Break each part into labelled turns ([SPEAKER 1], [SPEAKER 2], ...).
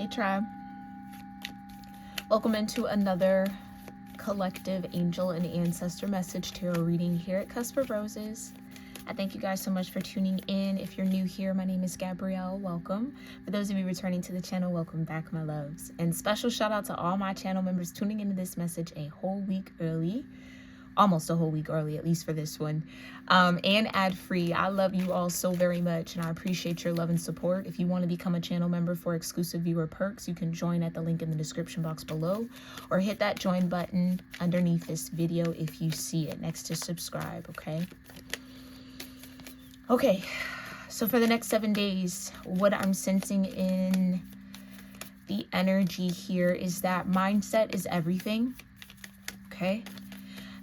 [SPEAKER 1] Hey tribe, welcome into another collective angel and ancestor message tarot reading here at Cusp of Roses. I thank you guys so much for tuning in. If you're new here, my name is Gabrielle. Welcome. For those of you returning to the channel, welcome back, my loves. And special shout out to all my channel members tuning into this message a whole week early. Almost a whole week early, at least for this one, and ad-free. I love you all so very much, and I appreciate your love and support. If you want to become a channel member for exclusive viewer perks, you can join at the link in the description box below, or hit that join button underneath this video if you see it next to subscribe. Okay, so for the next 7 days, what I'm sensing in the energy here is that mindset is everything. Okay,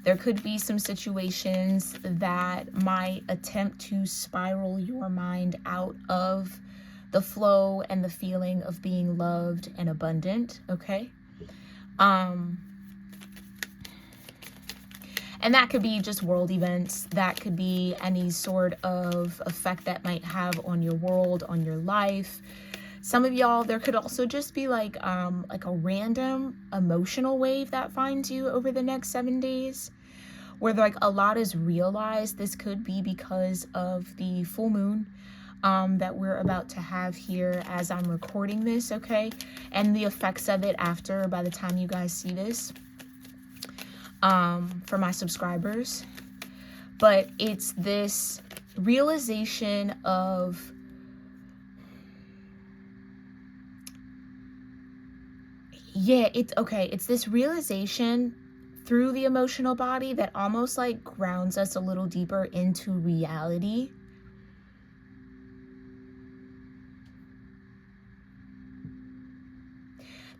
[SPEAKER 1] there could be some situations that might attempt to spiral your mind out of the flow and the feeling of being loved and abundant, okay? And that could be just world events. That could be any sort of effect that might have on your world, on your life. Some of y'all, there could also just be like a random emotional wave that finds you over the next 7 days, where like a lot is realized. This could be because of the full moon that we're about to have here as I'm recording this, okay? And the effects of it after, by the time you guys see this, for my subscribers. But it's this realization of it's this realization through the emotional body that almost like grounds us a little deeper into reality.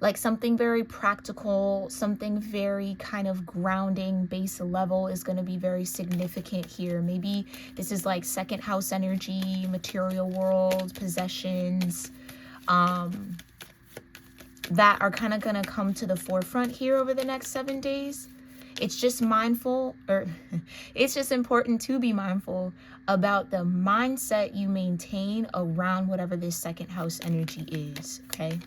[SPEAKER 1] Like something very practical, something very kind of grounding, base level is going to be very significant here. Maybe this is like second house energy, material world, possessions, that are kind of going to come to the forefront here over the next 7 days. It's just it's just important to be mindful about the mindset you maintain around whatever this second house energy is, okay?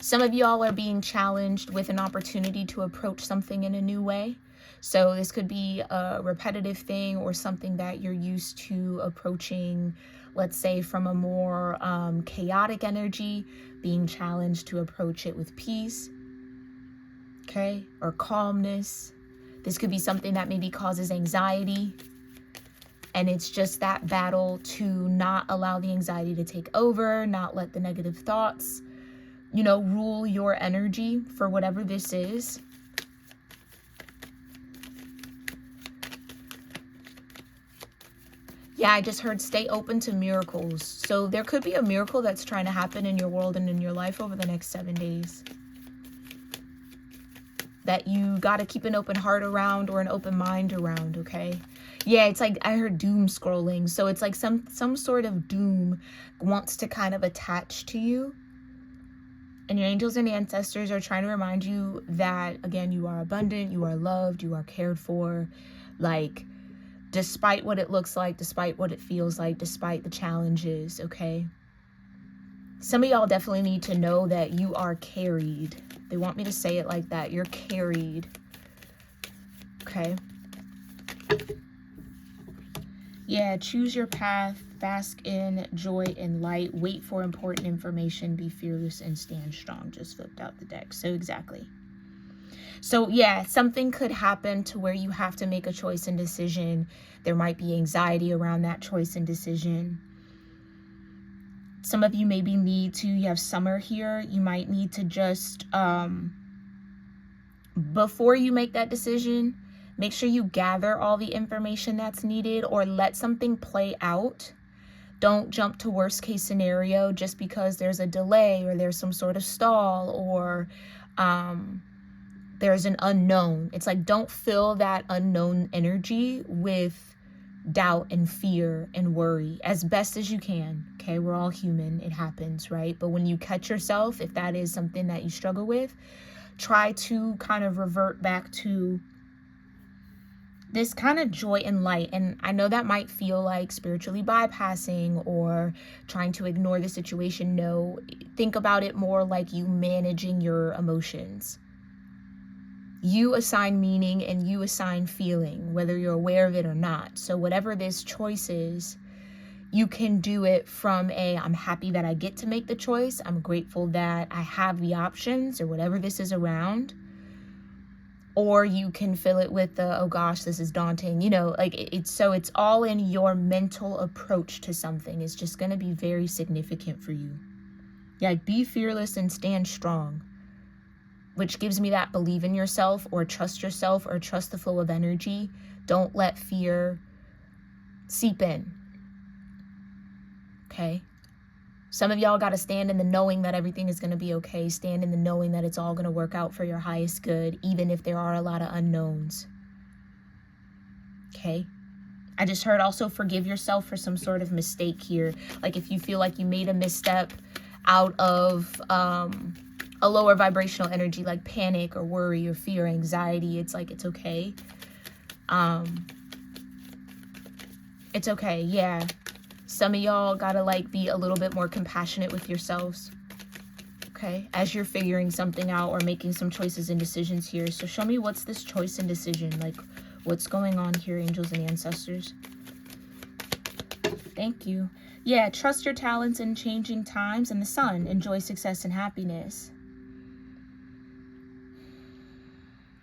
[SPEAKER 1] Some of y'all are being challenged with an opportunity to approach something in a new way. So this could be a repetitive thing or something that you're used to approaching, let's say from a more chaotic energy, being challenged to approach it with peace, okay, or calmness. This could be something that maybe causes anxiety, and it's just that battle to not allow the anxiety to take over, not let the negative thoughts, rule your energy for whatever this is. Yeah, I just heard stay open to miracles. So there could be a miracle that's trying to happen in your world and in your life over the next 7 days that you got to keep an open heart around or an open mind around, okay? Yeah, it's like I heard doom scrolling. So it's like some sort of doom wants to kind of attach to you. And your angels and ancestors are trying to remind you that, again, you are abundant, you are loved, you are cared for. Like, despite what it looks like, despite what it feels like, despite the challenges, okay? Some of y'all definitely need to know that you are carried. They want me to say it like that. You're carried, okay? Yeah, choose your path, bask in joy and light, wait for important information, be fearless and stand strong. Just flipped out the deck. So exactly. So yeah, something could happen to where you have to make a choice and decision. There might be anxiety around that choice and decision. Some of you maybe you have summer here. You might need to just, before you make that decision, make sure you gather all the information that's needed or let something play out. Don't jump to worst case scenario just because there's a delay or there's some sort of stall or there's an unknown. It's like, don't fill that unknown energy with doubt and fear and worry as best as you can. Okay, we're all human. It happens, right? But when you catch yourself, if that is something that you struggle with, try to kind of revert back to this kind of joy and light. And I know that might feel like spiritually bypassing or trying to ignore the situation. No, think about it more like you managing your emotions. You assign meaning and you assign feeling, whether you're aware of it or not. So whatever this choice is, you can do it from I'm happy that I get to make the choice. I'm grateful that I have the options, or whatever this is around. Or you can fill it with oh gosh, this is daunting. Like it's all in your mental approach to something. It's just going to be very significant for you. Yeah, be fearless and stand strong, which gives me that believe in yourself, or trust the flow of energy. Don't let fear seep in. Okay? Some of y'all got to stand in the knowing that everything is going to be okay. Stand in the knowing that it's all going to work out for your highest good, even if there are a lot of unknowns. Okay? I just heard also forgive yourself for some sort of mistake here. Like if you feel like you made a misstep out of a lower vibrational energy, like panic or worry or fear, anxiety, it's like, it's okay. It's okay. Yeah. Some of y'all gotta be a little bit more compassionate with yourselves, okay, as you're figuring something out or making some choices and decisions here. So show me, what's this choice and decision? Like, what's going on here, angels and ancestors? Thank you. Yeah, trust your talents in changing times, and the sun, enjoy success and happiness.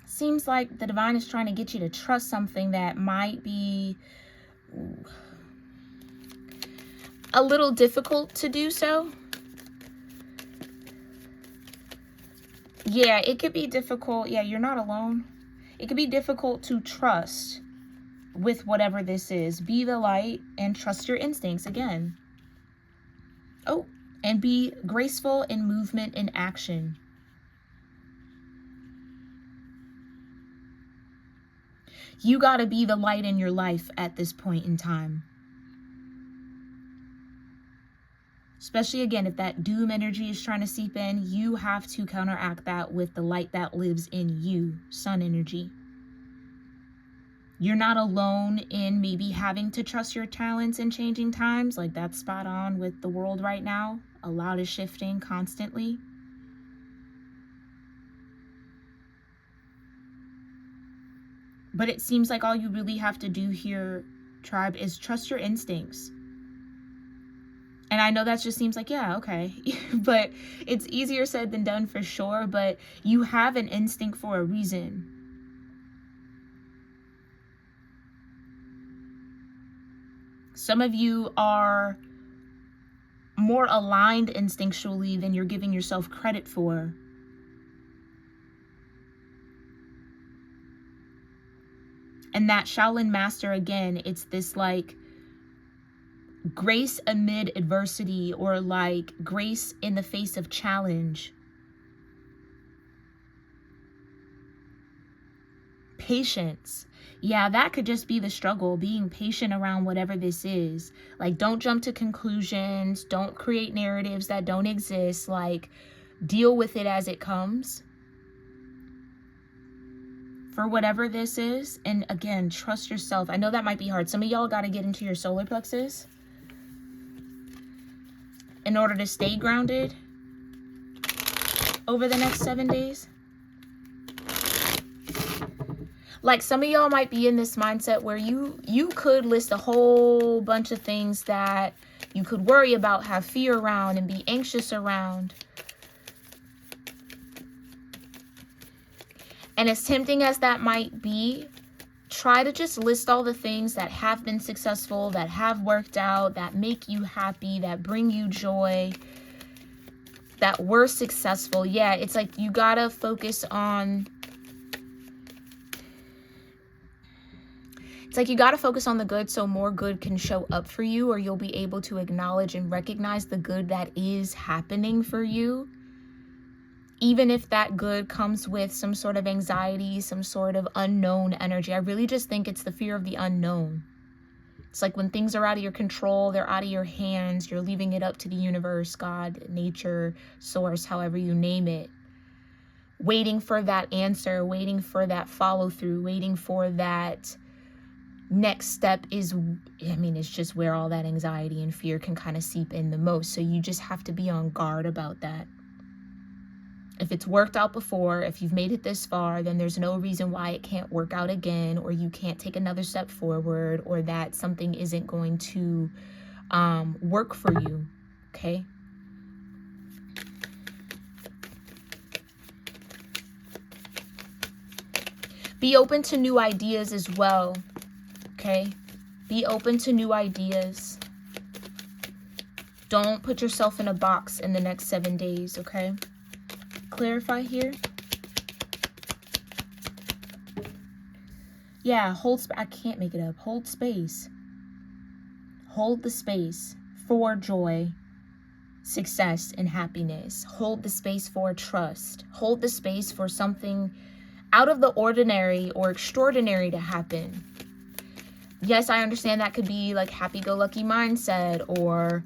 [SPEAKER 1] Seems like the divine is trying to get you to trust something that might be a little difficult to do so. Yeah, it could be difficult. Yeah, you're not alone. It could be difficult to trust with whatever this is. Be the light and trust your instincts again. Oh, and be graceful in movement and action. You got to be the light in your life at this point in time. Especially, again, if that doom energy is trying to seep in, you have to counteract that with the light that lives in you, sun energy. You're not alone in maybe having to trust your talents in changing times. Like, that's spot on with the world right now. A lot is shifting constantly. But it seems like all you really have to do here, tribe, is trust your instincts. And I know that just seems like, yeah, okay. But it's easier said than done for sure. But you have an instinct for a reason. Some of you are more aligned instinctually than you're giving yourself credit for. And that Shaolin master, again, it's this like grace amid adversity, or like grace in the face of challenge. Patience. Yeah, that could just be the struggle, being patient around whatever this is. Like, don't jump to conclusions. Don't create narratives that don't exist. Like, deal with it as it comes. For whatever this is. And again, trust yourself. I know that might be hard. Some of y'all got to get into your solar plexus in order to stay grounded over the next 7 days. Like, some of y'all might be in this mindset where you could list a whole bunch of things that you could worry about, have fear around, and be anxious around. And as tempting as that might be, try to just list all the things that have been successful, that have worked out, that make you happy, that bring you joy, that were successful. Yeah, it's like you gotta focus on... It's like you got to focus on the good so more good can show up for you, or you'll be able to acknowledge and recognize the good that is happening for you. Even if that good comes with some sort of anxiety, some sort of unknown energy. I really just think it's the fear of the unknown. It's like when things are out of your control, they're out of your hands, you're leaving it up to the universe, God, nature, source, however you name it. Waiting for that answer, waiting for that follow through, waiting for that next step is, I mean, it's just where all that anxiety and fear can kind of seep in the most. So you just have to be on guard about that. If it's worked out before, if you've made it this far, then there's no reason why it can't work out again, or you can't take another step forward, or that something isn't going to work for you, okay? Be open to new ideas as well, okay? Be open to new ideas. Don't put yourself in a box in the next 7 days, okay? Clarify here. Yeah, I can't make it up. Hold space. Hold the space for joy, success, and happiness. Hold the space for trust. Hold the space for something out of the ordinary or extraordinary to happen. Yes, I understand that could be like happy-go-lucky mindset, or,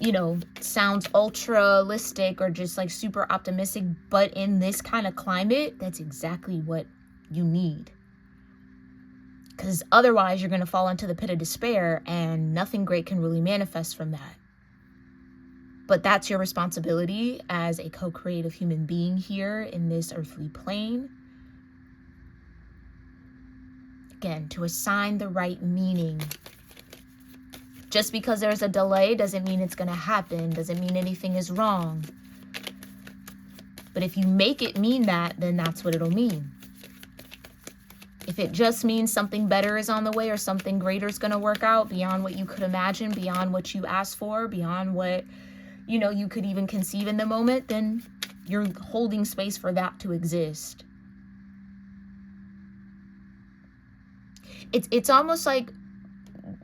[SPEAKER 1] you know, sounds ultra-listic or just like super optimistic, but in this kind of climate, that's exactly what you need. Because otherwise you're going to fall into the pit of despair and nothing great can really manifest from that. But that's your responsibility as a co-creative human being here in this earthly plane. Again, to assign the right meaning. Just because there's a delay doesn't mean it's going to happen, doesn't mean anything is wrong. But if you make it mean that, then that's what it'll mean. If it just means something better is on the way, or something greater is going to work out beyond what you could imagine, beyond what you asked for, beyond what, you know, you could even conceive in the moment, then you're holding space for that to exist. It's almost like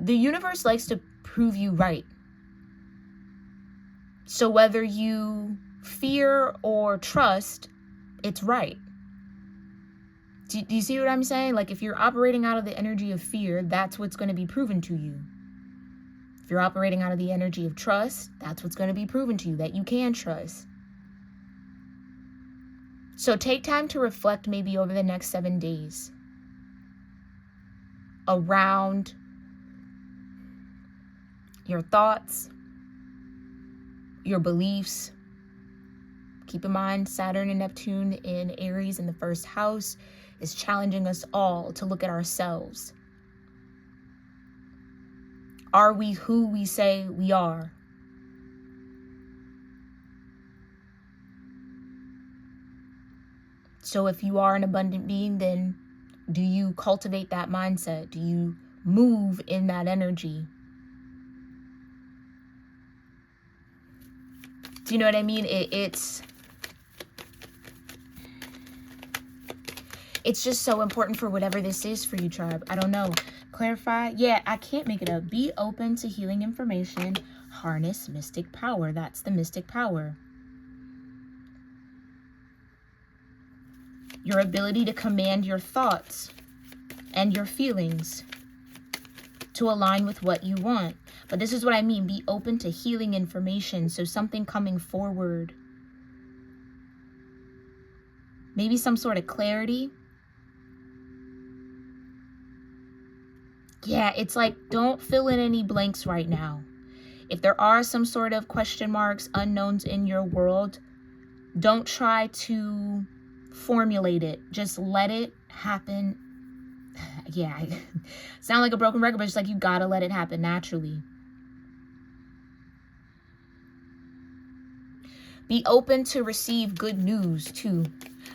[SPEAKER 1] the universe likes to prove you right. So whether you fear or trust, it's right. Do you see what I'm saying? Like, if you're operating out of the energy of fear, that's what's going to be proven to you. If you're operating out of the energy of trust, that's what's going to be proven to you, that you can trust. So take time to reflect maybe over the next 7 days around your thoughts, your beliefs. Keep in mind, Saturn and Neptune in Aries in the first house is challenging us all to look at ourselves. Are we who we say we are? So if you are an abundant being, then do you cultivate that mindset? Do you move in that energy? Do you know what I mean? It's just so important for whatever this is for you, tribe. I don't know. Clarify. Yeah, I can't make it up. Be open to healing information. Harness mystic power. That's the mystic power. Your ability to command your thoughts and your feelings to align with what you want. But this is what I mean. Be open to healing information. So something coming forward. Maybe some sort of clarity. Yeah, it's like, don't fill in any blanks right now. If there are some sort of question marks, unknowns in your world, don't try to formulate it. Just let it happen. Yeah, I sound like a broken record, but it's like you gotta let it happen naturally. Be open to receive good news too.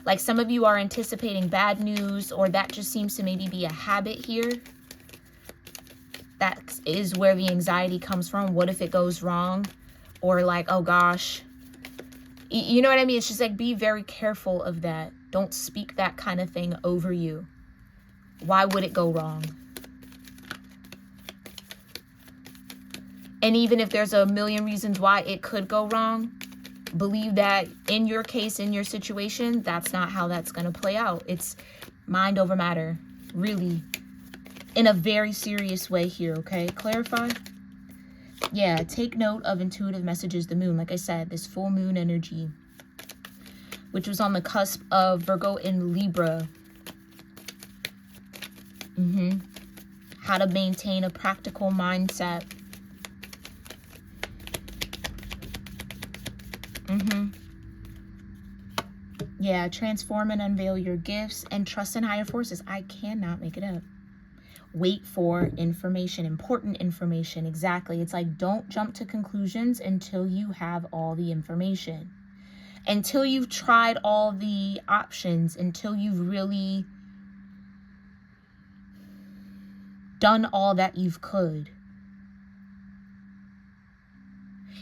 [SPEAKER 1] Like, some of you are anticipating bad news, or that just seems to maybe be a habit here. That is where the anxiety comes from. What if it goes wrong? Or like, oh gosh. You know what I mean? It's just like, be very careful of that. Don't speak that kind of thing over you. Why would it go wrong? And even if there's a million reasons why it could go wrong, believe that in your case, in your situation, that's not how that's going to play out. It's mind over matter, really, in a very serious way here, okay? Clarify? Yeah, take note of intuitive messages, the moon. Like I said, this full moon energy, which was on the cusp of Virgo and Libra. how to maintain a practical mindset. Yeah, transform and unveil your gifts and trust in higher forces. I cannot make it up. Wait for information, important information. Exactly. It's like, don't jump to conclusions until you have all the information, until you've tried all the options, until you've really done all that you could.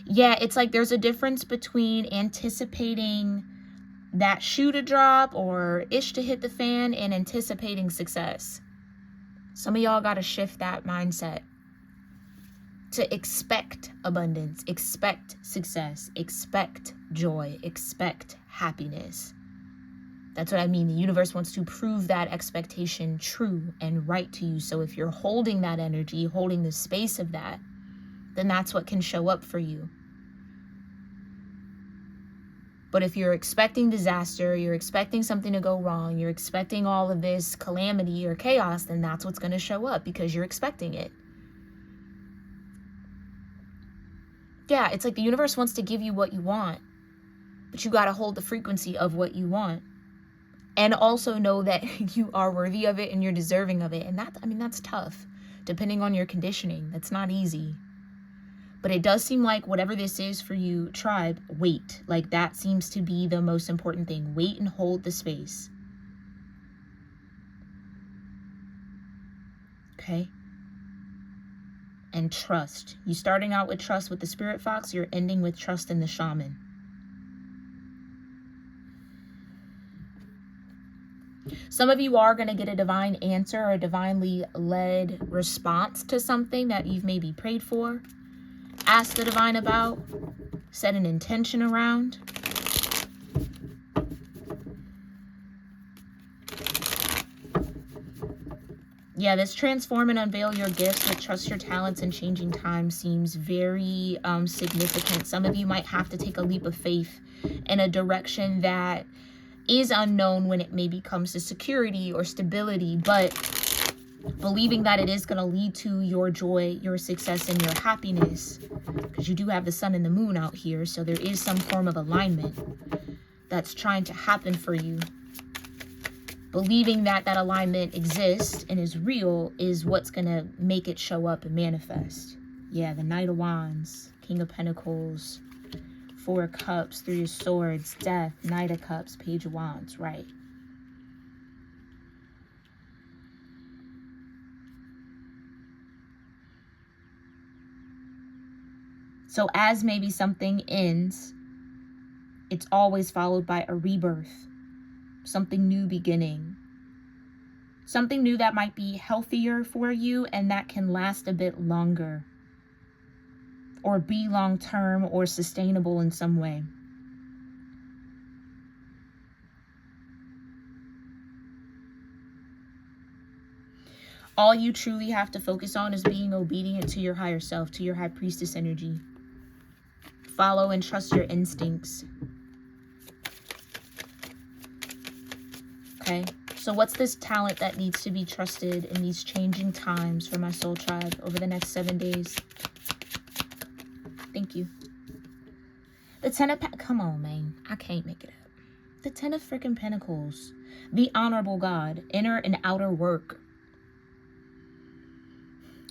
[SPEAKER 1] Yeah, it's like there's a difference between anticipating that shoe to drop or ish to hit the fan and anticipating success. Some of y'all got to shift that mindset to expect abundance, expect success, expect joy, expect happiness. That's what I mean. The universe wants to prove that expectation true and right to you. So if you're holding that energy, holding the space of that, then that's what can show up for you. But if you're expecting disaster, you're expecting something to go wrong, you're expecting all of this calamity or chaos, then that's what's going to show up because you're expecting it. Yeah, it's like the universe wants to give you what you want, but you got to hold the frequency of what you want. And also know that you are worthy of it and you're deserving of it. And that's tough, depending on your conditioning. That's not easy. But it does seem like whatever this is for you, tribe, wait. Like that seems to be the most important thing. Wait and hold the space. Okay? And trust. You starting out with trust with the spirit fox, you're ending with trust in the shaman. Some of you are going to get a divine answer or a divinely led response to something that you've maybe prayed for. Ask the divine about, set an intention around. Yeah, this transform and unveil your gifts with trust your talents in changing times seems very significant. Some of you might have to take a leap of faith in a direction that is unknown when it maybe comes to security or stability, but believing that it is going to lead to your joy, your success, and your happiness, because you do have the sun and the moon out here, so there is some form of alignment that's trying to happen for you. Believing that that alignment exists and is real is what's going to make it show up and manifest. Yeah, the Knight of Wands, King of Pentacles, Four of Cups, Three of Swords, Death, Knight of Cups, Page of Wands, right? So as maybe something ends, it's always followed by a rebirth, something new beginning, something new that might be healthier for you and that can last a bit longer or be long-term or sustainable in some way. All you truly have to focus on is being obedient to your higher self, to your high priestess energy. Follow and trust your instincts. Okay, so what's this talent that needs to be trusted in these changing times for my soul tribe over the next 7 days? Thank you. The Ten of come on, man. I can't make it up. The Ten of freaking Pentacles. The honorable God. Inner and outer work.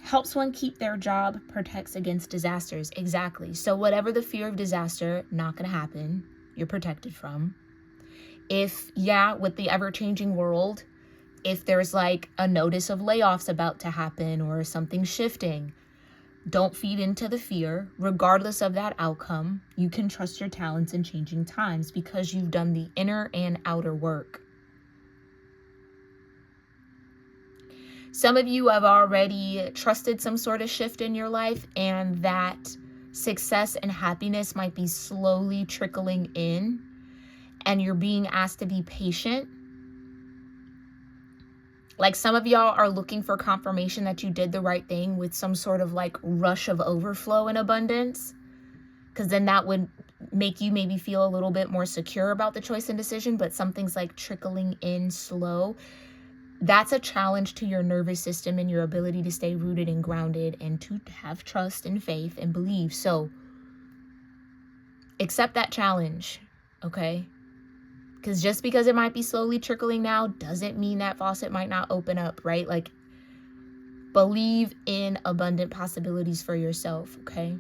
[SPEAKER 1] Helps one keep their job, protects against disasters. Exactly. So whatever the fear of disaster, not going to happen. You're protected from. If, yeah, with the ever-changing world, if there's like a notice of layoffs about to happen or something shifting, don't feed into the fear. Regardless of that outcome, you can trust your talents in changing times because you've done the inner and outer work. Some of you have already trusted some sort of shift in your life, and that success and happiness might be slowly trickling in, and you're being asked to be patient. Like some of y'all are looking for confirmation that you did the right thing with some sort of like rush of overflow and abundance, because then that would make you maybe feel a little bit more secure about the choice and decision, but something's like trickling in slow. That's a challenge to your nervous system and your ability to stay rooted and grounded and to have trust and faith and believe. So accept that challenge, okay? Because just because it might be slowly trickling now doesn't mean that faucet might not open up, right? Like, believe in abundant possibilities for yourself, okay?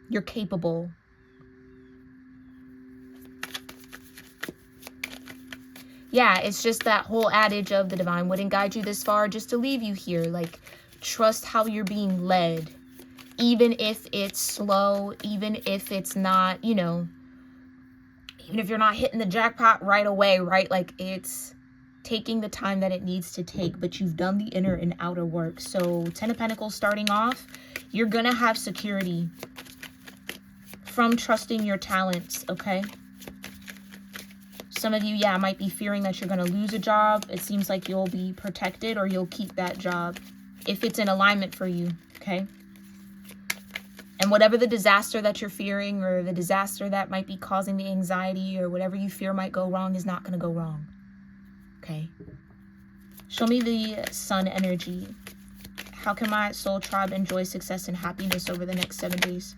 [SPEAKER 1] You're capable. Yeah, it's just that whole adage of the divine wouldn't guide you this far just to leave you here. Like, trust how you're being led. Even if it's slow, even if it's not, you know, even if you're not hitting the jackpot right away, right? Like, it's taking the time that it needs to take, but you've done the inner and outer work. So 10 of Pentacles starting off, you're going to have security from trusting your talents, okay? Some of you, yeah, might be fearing that you're going to lose a job. It seems like you'll be protected or you'll keep that job if it's in alignment for you, okay? And whatever the disaster that you're fearing or the disaster that might be causing the anxiety or whatever you fear might go wrong is not going to go wrong, okay? Show me the sun energy. How can my soul tribe enjoy success and happiness over the next 7 days?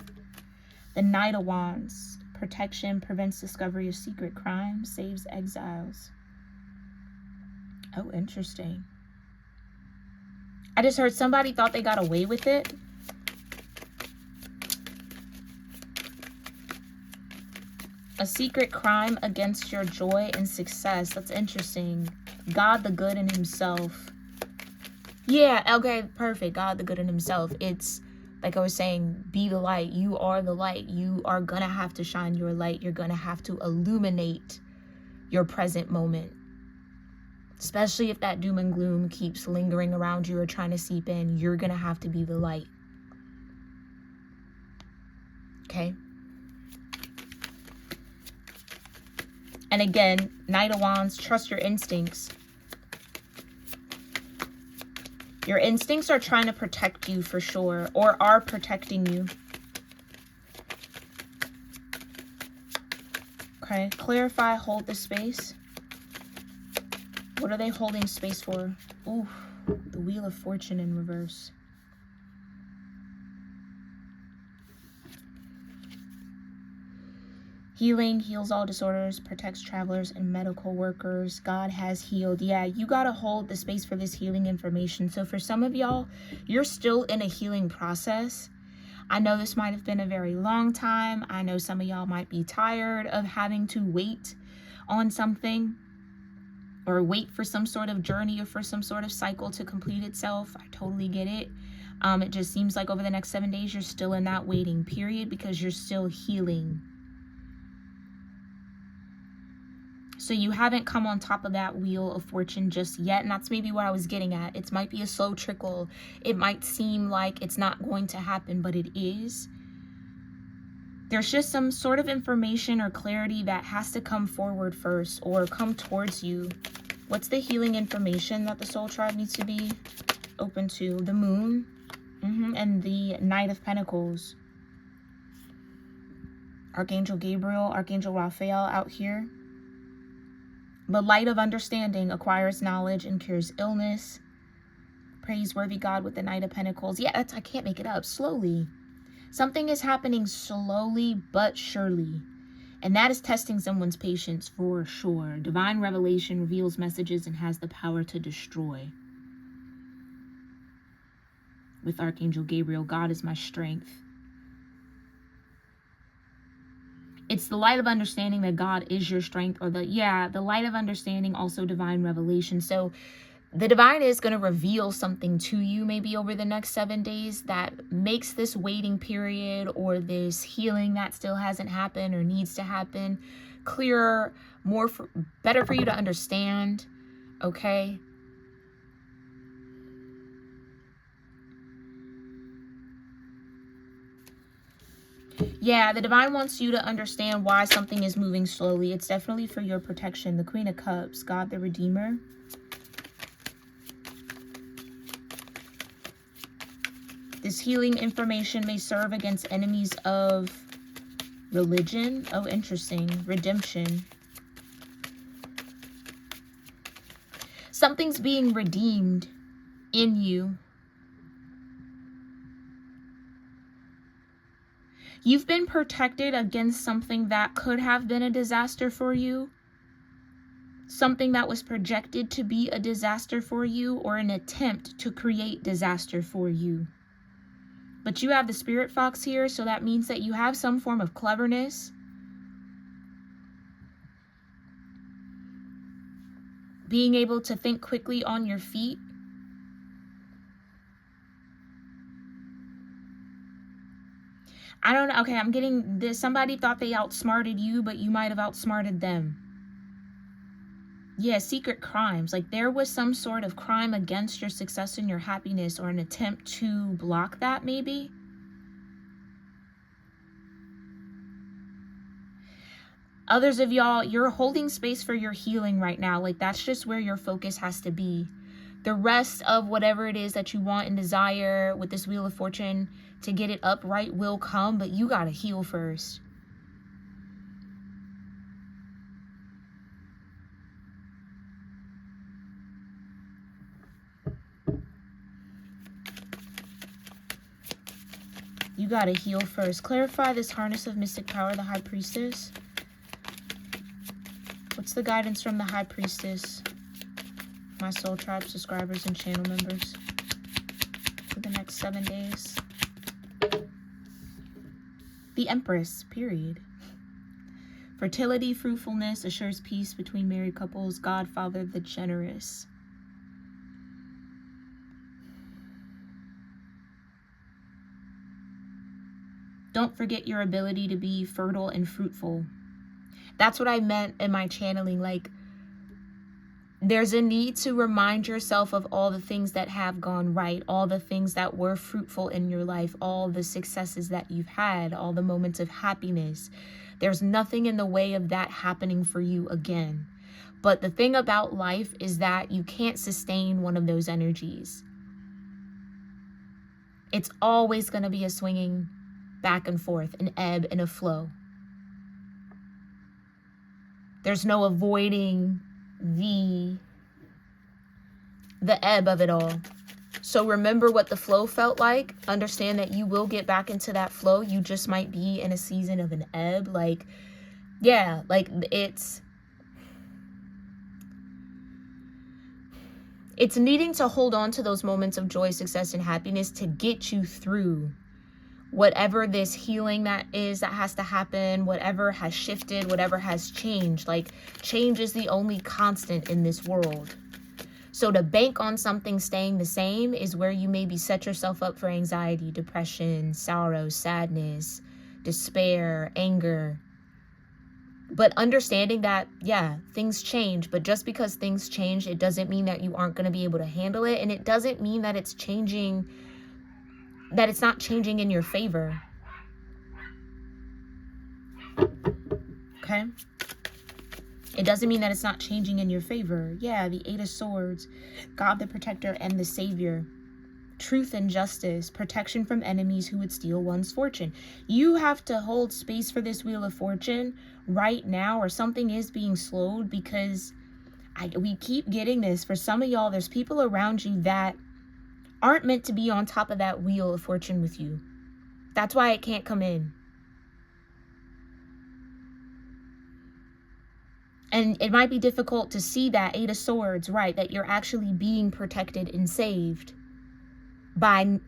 [SPEAKER 1] The Knight of Wands. Protection, prevents discovery of secret crime, saves exiles. Oh, interesting. I just heard somebody thought they got away with it. A secret crime against your joy and success. That's interesting. God the good in himself. Yeah, okay, perfect. God the good in himself. It's like I was saying, be the light. You are the light. You are going to have to shine your light. You're going to have to illuminate your present moment. Especially if that doom and gloom keeps lingering around you or trying to seep in, you're going to have to be the light. Okay? And again, Knight of Wands, trust your instincts. Your instincts are trying to protect you for sure, or are protecting you. Okay, clarify, hold the space. What are they holding space for? Ooh, the Wheel of Fortune in reverse. Healing heals all disorders, protects travelers and medical workers. God has healed. Yeah, you got to hold the space for this healing information. So for some of y'all, you're still in a healing process. I know this might have been a very long time. I know some of y'all might be tired of having to wait on something or wait for some sort of journey or for some sort of cycle to complete itself. I totally get it. It just seems like over the next 7 days, you're still in that waiting period because you're still healing. So you haven't come on top of that Wheel of Fortune just yet. And that's maybe what I was getting at. It might be a slow trickle. It might seem like it's not going to happen, but it is. There's just some sort of information or clarity that has to come forward first or come towards you. What's the healing information that the soul tribe needs to be open to? The Moon and the Knight of Pentacles. Archangel Gabriel, Archangel Raphael out here. The light of understanding acquires knowledge and cures illness. Praiseworthy God with the Knight of Pentacles. Yeah, I can't make it up. Slowly. Something is happening slowly but surely. And that is testing someone's patience for sure. Divine revelation reveals messages and has the power to destroy. With Archangel Gabriel, God is my strength. It's the light of understanding that God is your strength, or the light of understanding, also divine revelation. So the divine is going to reveal something to you maybe over the next 7 days that makes this waiting period or this healing that still hasn't happened or needs to happen clearer, better for you to understand, okay? Yeah, the divine wants you to understand why something is moving slowly. It's definitely for your protection. The Queen of Cups, God the Redeemer. This healing information may serve against enemies of religion. Oh, interesting. Redemption. Something's being redeemed in you. You've been protected against something that could have been a disaster for you. Something that was projected to be a disaster for you, or an attempt to create disaster for you. But you have the spirit fox here, so that means that you have some form of cleverness. Being able to think quickly on your feet. I don't know. Okay, I'm getting this. Somebody thought they outsmarted you, but you might have outsmarted them. Yeah, secret crimes. Like there was some sort of crime against your success and your happiness, or an attempt to block that maybe. Others of y'all, you're holding space for your healing right now. Like that's just where your focus has to be. The rest of whatever it is that you want and desire with this Wheel of Fortune to get it upright will come, but you gotta heal first. You gotta heal first. Clarify this harness of mystic power, the High Priestess. What's the guidance from the High Priestess? My Soul Tribe subscribers and channel members for the next 7 days. The Empress, period. Fertility, fruitfulness, assures peace between married couples. Godfather, the generous. Don't forget your ability to be fertile and fruitful. That's what I meant in my channeling. Like, there's a need to remind yourself of all the things that have gone right, all the things that were fruitful in your life, all the successes that you've had, all the moments of happiness. There's nothing in the way of that happening for you again. But the thing about life is that you can't sustain one of those energies. It's always going to be a swinging back and forth, an ebb and a flow. There's no avoiding the ebb of it all. So remember what the flow felt like. Understand that you will get back into that flow. You just might be in a season of an ebb. Like, yeah, like it's needing to hold on to those moments of joy, success, and happiness to get you through whatever this healing that has to happen, whatever has shifted, whatever has changed. Like, change is the only constant in this world. So to bank on something staying the same is where you maybe set yourself up for anxiety, depression, sorrow, sadness, despair, anger. But understanding that, yeah, things change. But just because things change, it doesn't mean that you aren't going to be able to handle it. And it doesn't mean that it's changing, that it's not changing in your favor. Okay? It doesn't mean that it's not changing in your favor. Yeah, the Eight of Swords, God the Protector and the Savior. Truth and justice, protection from enemies who would steal one's fortune. You have to hold space for this Wheel of Fortune right now, or something is being slowed, because we keep getting this. For some of y'all, there's people around you that aren't meant to be on top of that Wheel of Fortune with you. That's why it can't come in. And it might be difficult to see that Eight of Swords, right? That you're actually being protected and saved by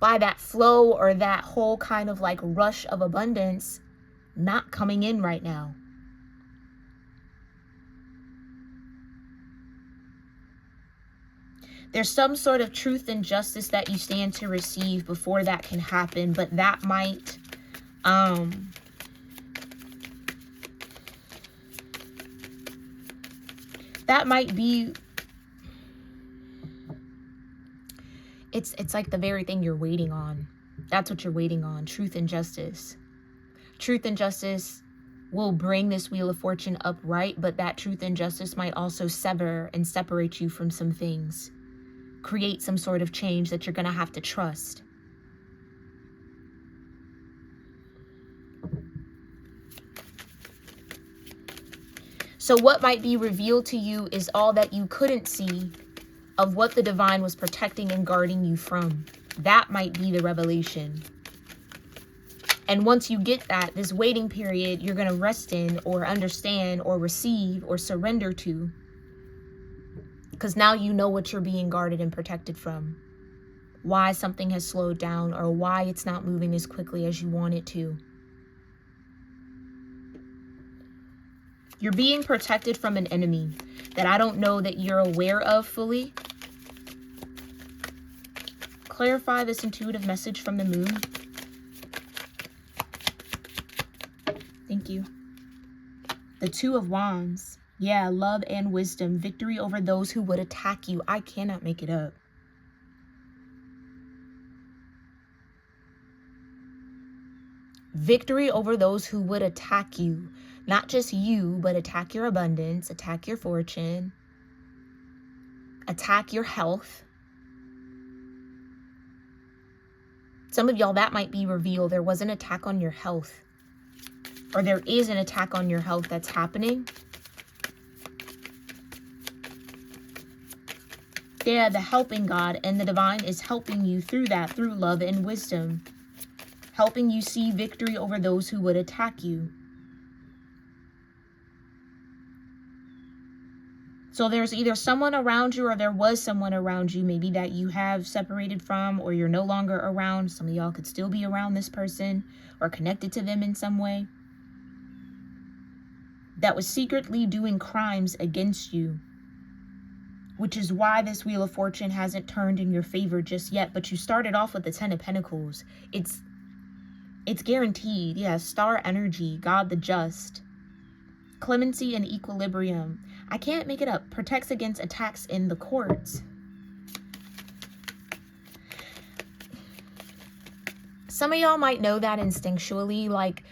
[SPEAKER 1] that flow, or that whole kind of like rush of abundance not coming in right now. There's some sort of truth and justice that you stand to receive before that can happen, but that might be, it's like the very thing you're waiting on. That's what you're waiting on, truth and justice. Truth and justice will bring this Wheel of Fortune upright, but that truth and justice might also sever and separate you from some things. Create some sort of change that you're going to have to trust. So what might be revealed to you is all that you couldn't see of what the divine was protecting and guarding you from. That might be the revelation. And once you get that, this waiting period, you're going to rest in or understand or receive or surrender to. Because now you know what you're being guarded and protected from. Why something has slowed down or why it's not moving as quickly as you want it to. You're being protected from an enemy that I don't know that you're aware of fully. Clarify this intuitive message from the moon. Thank you. The Two of Wands. Yeah, love and wisdom. Victory over those who would attack you. I cannot make it up. Victory over those who would attack you. Not just you, but attack your abundance, attack your fortune, attack your health. Some of y'all, that might be revealed. There was an attack on your health. Or there is an attack on your health that's happening. Yeah, the helping God and the divine is helping you through that, through love and wisdom. Helping you see victory over those who would attack you. So there's either someone around you or there was someone around you, maybe that you have separated from or you're no longer around. Some of y'all could still be around this person or connected to them in some way. That was secretly doing crimes against you. Which is why this Wheel of Fortune hasn't turned in your favor just yet. But you started off with the Ten of Pentacles. It's guaranteed. Yeah, star energy, God the just. Clemency and equilibrium. I can't make it up. Protects against attacks in the courts. Some of y'all might know that instinctually. Like,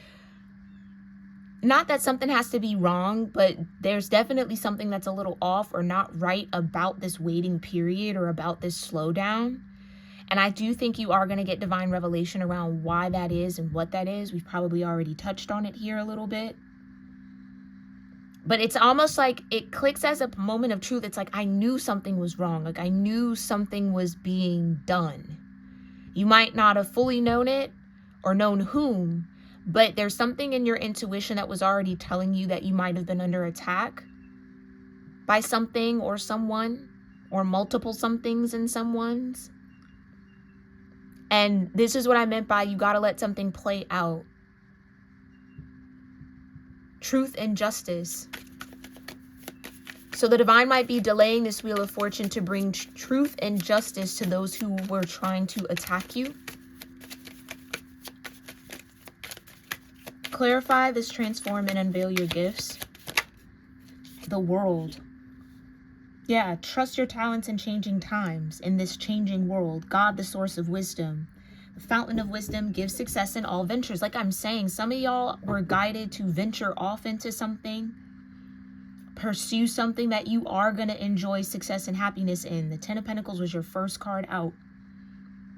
[SPEAKER 1] not that something has to be wrong, but there's definitely something that's a little off or not right about this waiting period or about this slowdown. And I do think you are going to get divine revelation around why that is and what that is. We've probably already touched on it here a little bit. But it's almost like it clicks as a moment of truth. It's like, I knew something was wrong. Like, I knew something was being done. You might not have fully known it or known whom, but there's something in your intuition that was already telling you that you might have been under attack by something or someone or multiple somethings and someone's. And this is what I meant by you got to let something play out. Truth and justice. So the divine might be delaying this Wheel of Fortune to bring truth and justice to those who were trying to attack you. Clarify this, transform and unveil your gifts. The world. Yeah, trust your talents in changing times, in this changing world. God, the source of wisdom. The fountain of wisdom gives success in all ventures. Like I'm saying, some of y'all were guided to venture off into something. Pursue something that you are going to enjoy success and happiness in. The Ten of Pentacles was your first card out.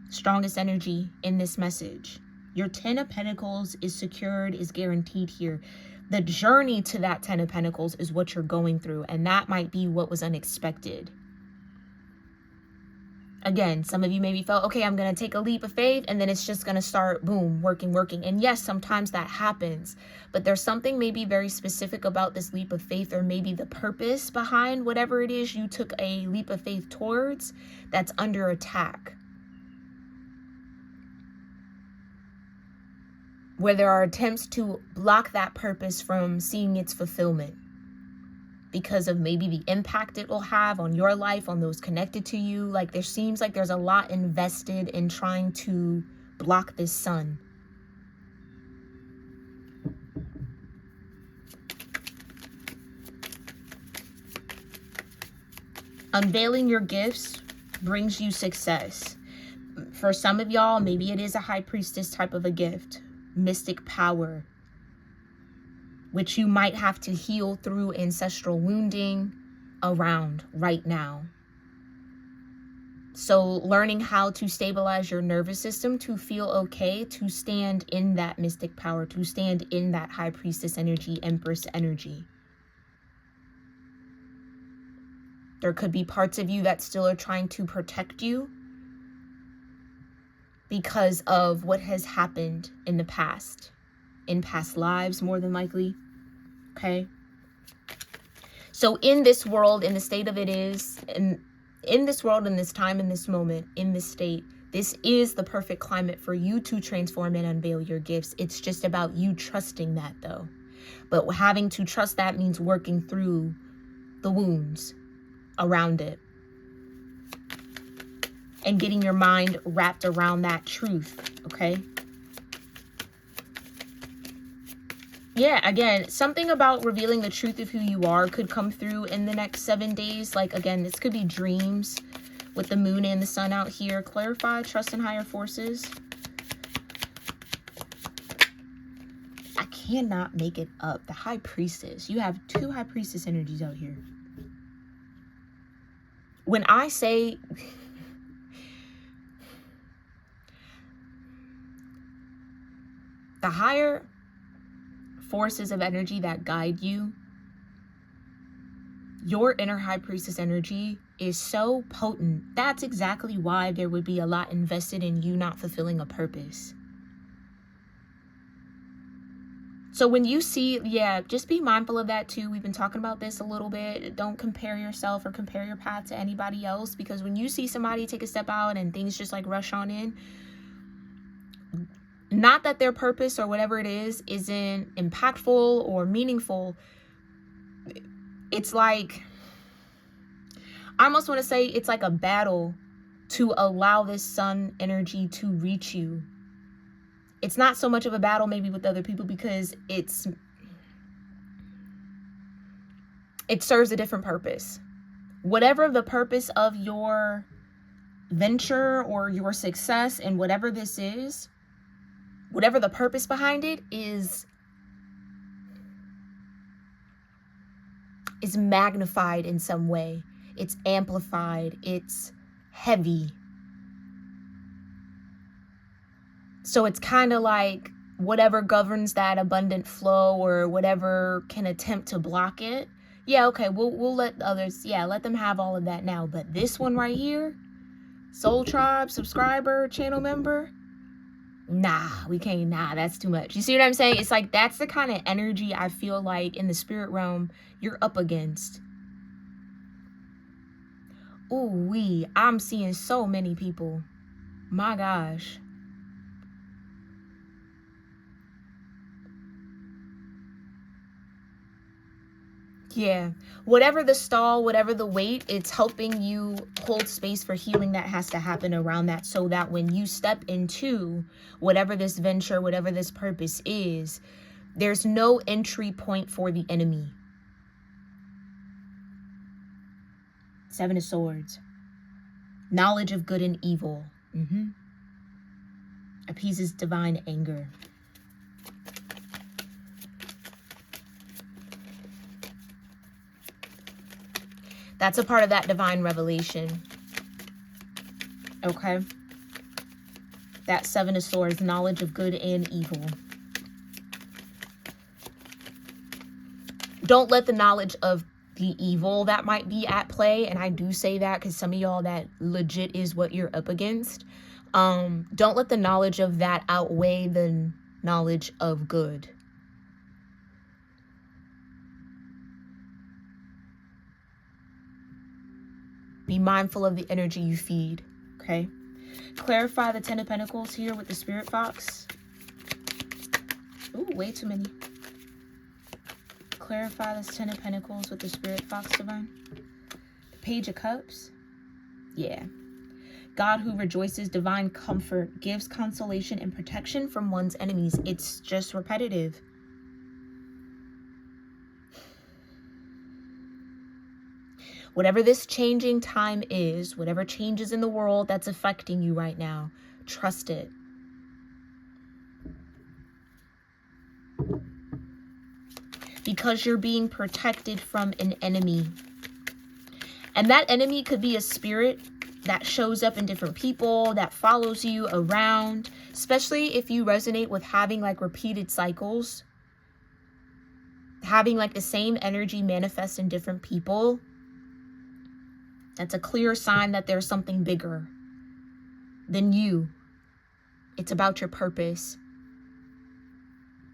[SPEAKER 1] Strongest energy in this message. Your Ten of Pentacles is secured, is guaranteed here. The journey to that Ten of Pentacles is what you're going through. And that might be what was unexpected. Again, some of you maybe felt, okay, I'm going to take a leap of faith and then it's just going to start, boom, working. And yes, sometimes that happens. But there's something maybe very specific about this leap of faith, or maybe the purpose behind whatever it is you took a leap of faith towards that's under attack. Where there are attempts to block that purpose from seeing its fulfillment. Because of maybe the impact it will have on your life, on those connected to you. Like there seems like there's a lot invested in trying to block this sun. Unveiling your gifts brings you success. For some of y'all, maybe it is a high priestess type of a gift. Mystic power. Which you might have to heal through ancestral wounding around right now. So learning how to stabilize your nervous system to feel okay, to stand in that mystic power, to stand in that high priestess energy, empress energy. There could be parts of you that still are trying to protect you because of what has happened in the past, in past lives, more than likely. Okay. So in this world, in the state of it is, in this world, in this time, in this moment, in this state, this is the perfect climate for you to transform and unveil your gifts. It's just about you trusting that, though. But having to trust that means working through the wounds around it and getting your mind wrapped around that truth, okay? Yeah, again, something about revealing the truth of who you are could come through in the next 7 days. Like, again, this could be dreams with the moon and the sun out here. Clarify, trust in higher forces. I cannot make it up. The high priestess. You have 2 high priestess energies out here. When I say... the higher forces of energy that guide you, your inner high priestess energy is so potent. That's exactly why there would be a lot invested in you not fulfilling a purpose. So when you see, yeah, just be mindful of that too. We've been talking about this a little bit. Don't compare yourself or compare your path to anybody else, because when you see somebody take a step out and things just like rush on in, not that their purpose or whatever it is isn't impactful or meaningful. It's like, I almost want to say it's like a battle to allow this sun energy to reach you. It's not so much of a battle maybe with other people, because it serves a different purpose. Whatever the purpose of your venture or your success and whatever this is, whatever the purpose behind it is magnified in some way. It's amplified. It's heavy. So it's kind of like whatever governs that abundant flow or whatever can attempt to block it. Yeah, okay, we'll let others, yeah, let them have all of that now. But this one right here, Soul Tribe, subscriber, channel member, nah, we can't, nah, that's too much. You see what I'm saying? It's like, that's the kind of energy I feel like in the spirit realm you're up against. Ooh, I'm seeing so many people. My gosh. Yeah, whatever the stall, whatever the wait, it's helping you hold space for healing that has to happen around that, so that when you step into whatever this venture, whatever this purpose is, there's no entry point for the enemy. 7 of Swords. Knowledge of good and evil. Appeases divine anger. That's a part of that divine revelation. Okay? That 7 of Swords, knowledge of good and evil. Don't let the knowledge of the evil that might be at play, and I do say that because some of y'all, that legit is what you're up against. Don't let the knowledge of that outweigh the knowledge of good. Be mindful of the energy you feed, okay? Clarify the 10 of Pentacles here with the Spirit Fox. Ooh, way too many. Clarify this 10 of Pentacles with the Spirit Fox, divine. The Page of Cups. Yeah. God who rejoices, divine comfort, gives consolation and protection from one's enemies. It's just repetitive. Whatever this changing time is, whatever changes in the world that's affecting you right now, trust it. Because you're being protected from an enemy. And that enemy could be a spirit that shows up in different people, that follows you around, especially if you resonate with having like repeated cycles, having like the same energy manifest in different people. That's a clear sign that there's something bigger than you. It's about your purpose.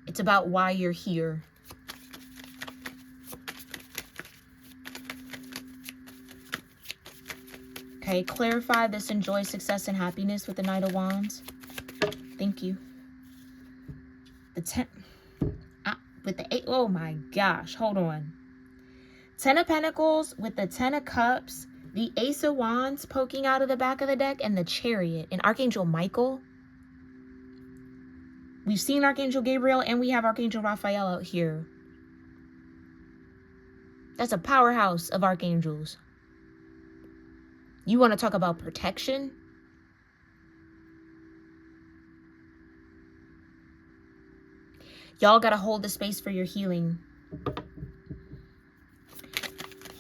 [SPEAKER 1] It's about why you're here. Okay, clarify this, enjoy success and happiness with the Knight of Wands. Thank you. The 10, with the 8, oh my gosh, hold on. 10 of Pentacles with the 10 of Cups, the Ace of Wands poking out of the back of the deck, and the Chariot, and Archangel Michael. We've seen Archangel Gabriel and we have Archangel Raphael out here. That's a powerhouse of archangels. You want to talk about protection? Y'all got to hold the space for your healing.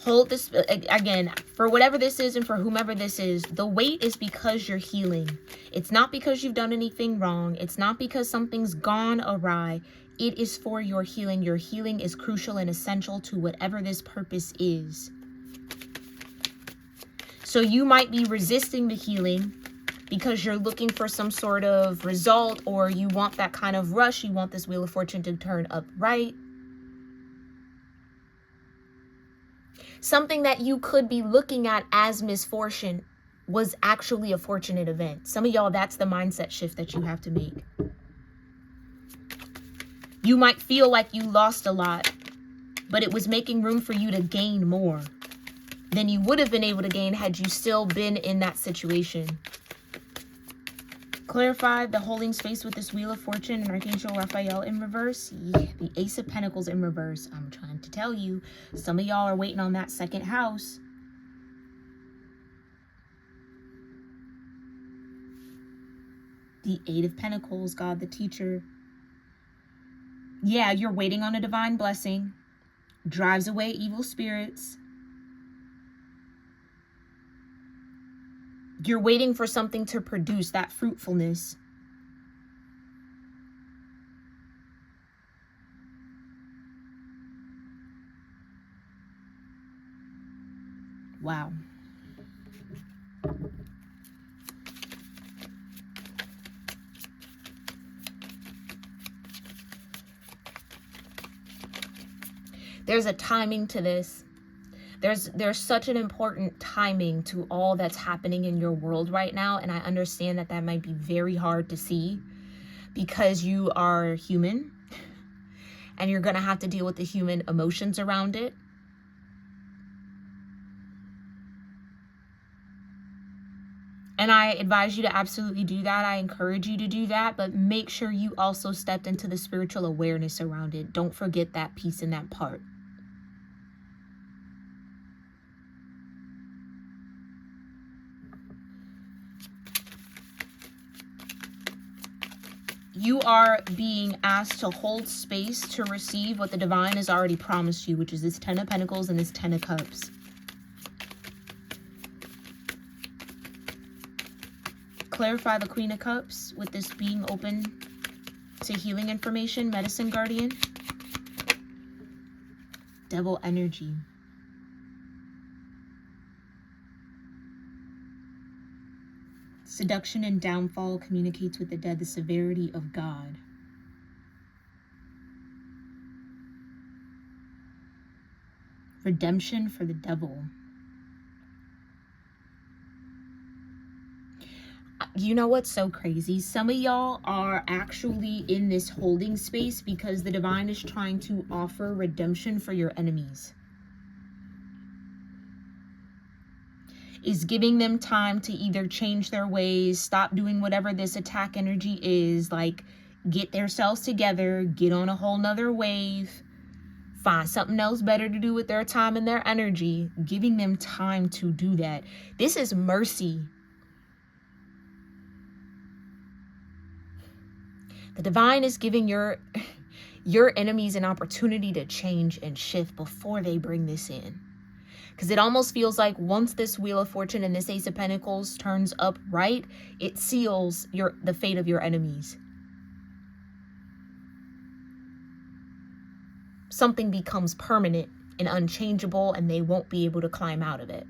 [SPEAKER 1] Hold this, again, for whatever this is and for whomever this is, the wait is because you're healing. It's not because you've done anything wrong. It's not because something's gone awry. It is for your healing. Your healing is crucial and essential to whatever this purpose is. So you might be resisting the healing because you're looking for some sort of result, or you want that kind of rush. You want this Wheel of Fortune to turn upright. Something that you could be looking at as misfortune was actually a fortunate event. Some of y'all, that's the mindset shift that you have to make. You might feel like you lost a lot, but it was making room for you to gain more than you would have been able to gain had you still been in that situation. Clarify the holding space with this Wheel of Fortune and Archangel Raphael in reverse. Yeah, the Ace of Pentacles in reverse. I'm trying to tell you, some of y'all are waiting on that second house. The Eight of Pentacles, God the teacher. Yeah, you're waiting on a divine blessing. Drives away evil spirits. You're waiting for something to produce that fruitfulness. Wow. There's a timing to this. There's such an important timing to all that's happening in your world right now. And I understand that that might be very hard to see because you are human and you're going to have to deal with the human emotions around it. And I advise you to absolutely do that. I encourage you to do that, but make sure you also stepped into the spiritual awareness around it. Don't forget that piece and that part. You are being asked to hold space to receive what the divine has already promised you, which is this 10 of Pentacles and this 10 of Cups. Clarify the Queen of Cups with this being open to healing information, medicine guardian. Devil energy. Seduction and downfall communicates with the dead the severity of God. Redemption for the devil. You know what's so crazy? Some of y'all are actually in this holding space because the divine is trying to offer redemption for your enemies. Is giving them time to either change their ways, stop doing whatever this attack energy is, like get themselves together, get on a whole nother wave, find something else better to do with their time and their energy, giving them time to do that. This is mercy. The divine is giving your enemies an opportunity to change and shift before they bring this in. Because it almost feels like once this Wheel of Fortune and this Ace of Pentacles turns upright, it seals the fate of your enemies. Something becomes permanent and unchangeable, and they won't be able to climb out of it.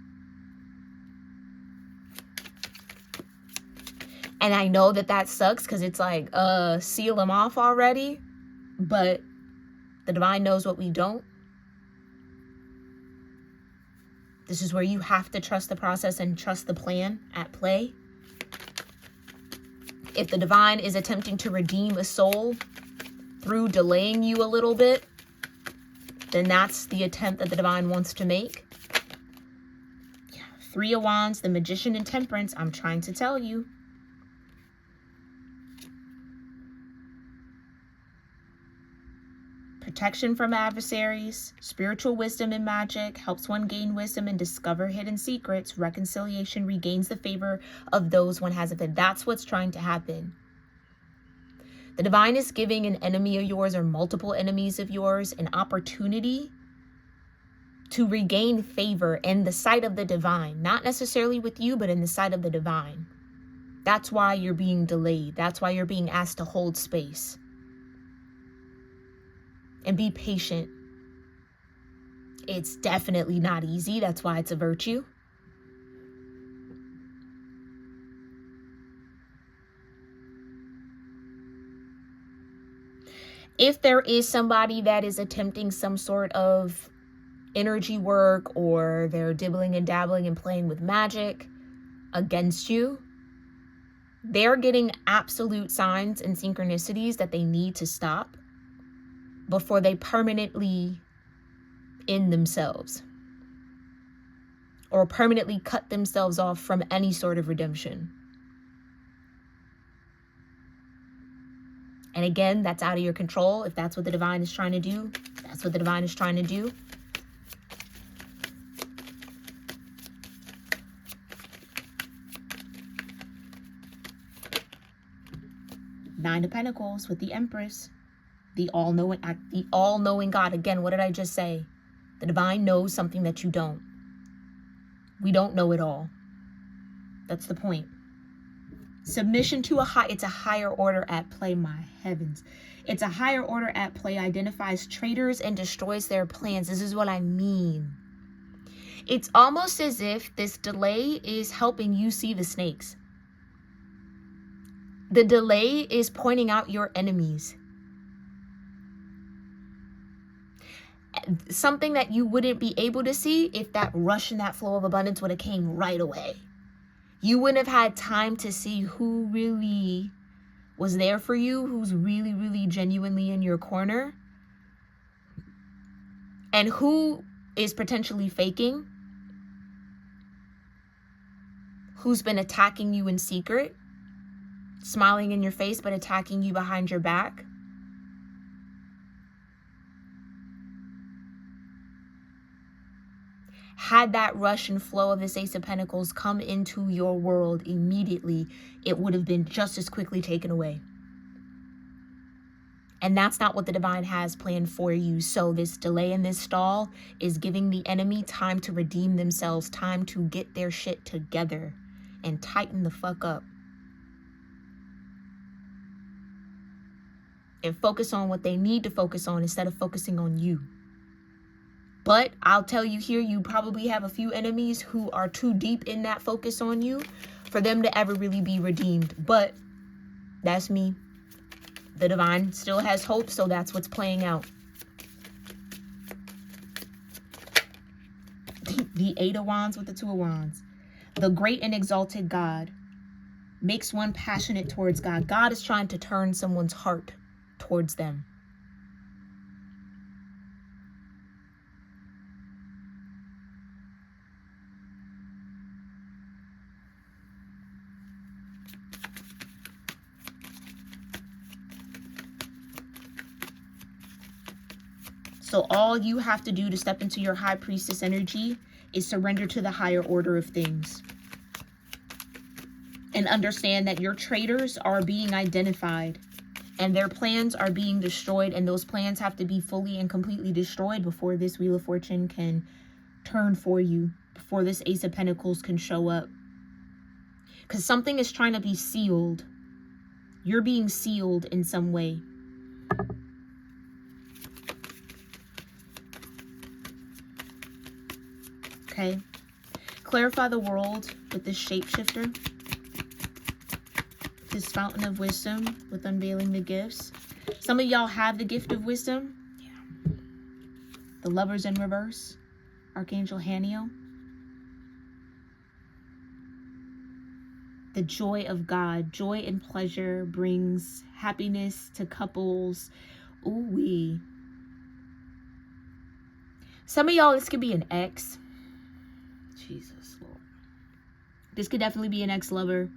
[SPEAKER 1] And I know that that sucks because it's like, seal them off already. But the divine knows what we don't. This is where you have to trust the process and trust the plan at play. If the divine is attempting to redeem a soul through delaying you a little bit, then that's the attempt that the divine wants to make. Yeah. 3 of Wands, the Magician and Temperance. I'm trying to tell you. Protection from adversaries, spiritual wisdom and magic, helps one gain wisdom and discover hidden secrets. Reconciliation regains the favor of those one has offended. That's what's trying to happen. The divine is giving an enemy of yours or multiple enemies of yours an opportunity to regain favor in the sight of the divine. Not necessarily with you, but in the sight of the divine. That's why you're being delayed. That's why you're being asked to hold space. And be patient. It's definitely not easy. That's why it's a virtue. If there is somebody that is attempting some sort of energy work, or they're dibbling and dabbling and playing with magic against you, they're getting absolute signs and synchronicities that they need to stop before they permanently end themselves or permanently cut themselves off from any sort of redemption. And again, that's out of your control. If that's what the divine is trying to do, that's what the divine is trying to do. Nine of Pentacles with the Empress. The all-knowing God. Again, what did I just say? The divine knows something that you don't. We don't know it all. That's the point. Submission to it's a higher order at play, my heavens. It's a higher order at play, identifies traitors and destroys their plans. This is what I mean. It's almost as if this delay is helping you see the snakes. The delay is pointing out your enemies. Something that you wouldn't be able to see if that rush and that flow of abundance would have came right away. You wouldn't have had time to see who really was there for you, who's really, really genuinely in your corner, and who is potentially faking, who's been attacking you in secret, smiling in your face but attacking you behind your back. Had that rush and flow of this Ace of Pentacles come into your world immediately, it would have been just as quickly taken away. And that's not what the divine has planned for you. So this delay and this stall is giving the enemy time to redeem themselves, time to get their shit together and tighten the fuck up. And focus on what they need to focus on instead of focusing on you. But I'll tell you here, you probably have a few enemies who are too deep in that focus on you for them to ever really be redeemed. But that's me. The divine still has hope, so that's what's playing out. The 8 of Wands with the 2 of Wands. The great and exalted God makes one passionate towards God. God is trying to turn someone's heart towards them. So all you have to do to step into your high priestess energy is surrender to the higher order of things. And understand that your traitors are being identified and their plans are being destroyed. And those plans have to be fully and completely destroyed before this Wheel of Fortune can turn for you, before this Ace of Pentacles can show up. Because something is trying to be sealed. You're being sealed in some way. Okay, clarify the world with this shapeshifter. this fountain of wisdom with unveiling the gifts. Some of y'all have the gift of wisdom. Yeah. The Lovers in reverse. Archangel Haniel. The joy of God. Joy and pleasure brings happiness to couples. Ooh-wee. Some of y'all, this could be an ex. Jesus Lord. This could definitely be an ex-lover.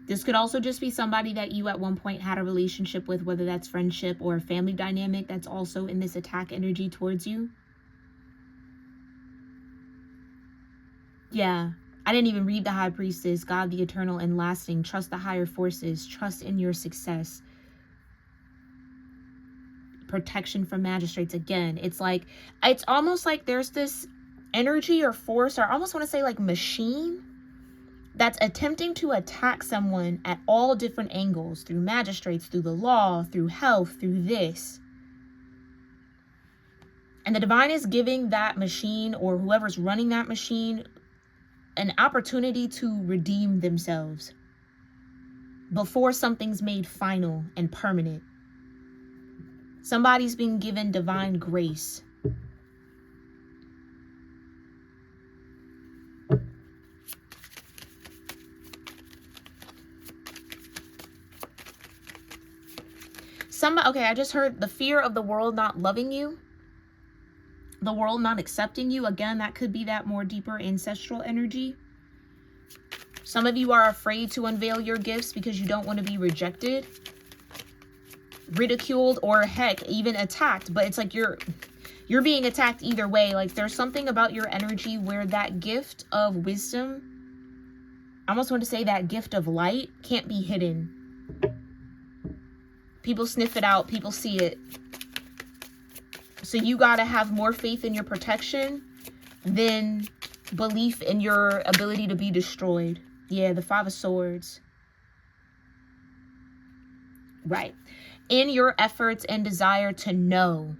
[SPEAKER 1] This could also just be somebody that you at one point had a relationship with, whether that's friendship or a family dynamic that's also in this attack energy towards you. Yeah. I didn't even read the High Priestess. God, the eternal and lasting. Trust the higher forces. Trust in your success. Protection from magistrates. Again, it's like, it's almost like there's this energy or force, or I almost want to say like machine, that's attempting to attack someone at all different angles, through magistrates, through the law, through health, through this. And the divine is giving that machine, or whoever's running that machine, an opportunity to redeem themselves before something's made final and permanent. Somebody's being given divine grace. Okay, I just heard the fear of the world not loving you, the world not accepting you. Again, that could be that more deeper ancestral energy. Some of you are afraid to unveil your gifts because you don't want to be rejected, ridiculed, or heck, even attacked. But it's like you're being attacked either way. Like there's something about your energy where that gift of wisdom, I almost want to say that gift of light, can't be hidden. People sniff it out. People see it. So you got to have more faith in your protection than belief in your ability to be destroyed. Yeah, the Five of Swords. Right. In your efforts and desire to know